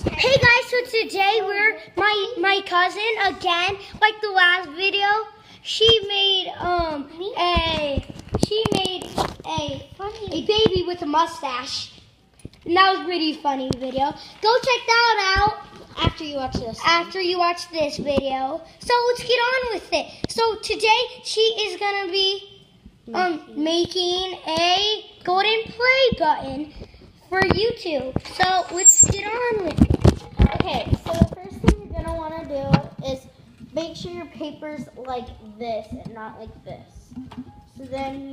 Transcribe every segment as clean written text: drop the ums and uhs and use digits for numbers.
Hey guys, so today we're my cousin again, like the last video. She made a baby with a mustache. And that was a pretty funny video. Go check that out After you watch this. after you watch this video. So let's get on with it. So today she is gonna be making a golden play button for YouTube. So let's get on with it. Okay, so the first thing you're gonna want to do is make sure your paper's like this and not like this. So then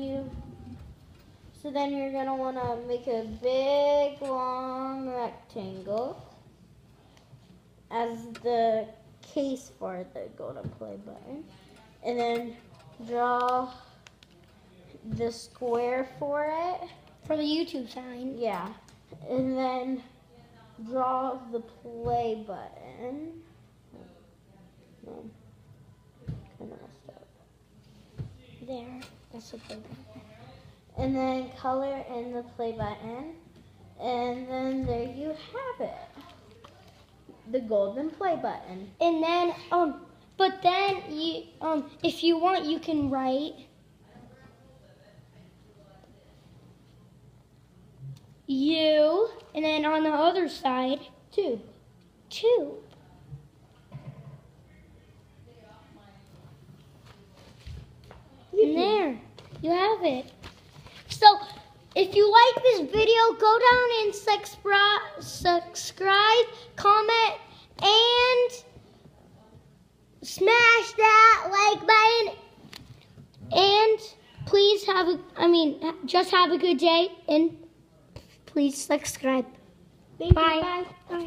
you're gonna want to make a big long rectangle as the case for the golden play button, and then draw the square for it. For the YouTube sign. Yeah, and then draw the play button. No, kind of messed up. There. That's the play button. And then color in the play button, and then there you have it, the golden play button. And then but then you if you want you can write you, and then on the other side two. And there you have it. So if you like this video, go down and subscribe, comment, and smash that like button. And please just have a good day, and please subscribe. Thank you. Bye. Bye.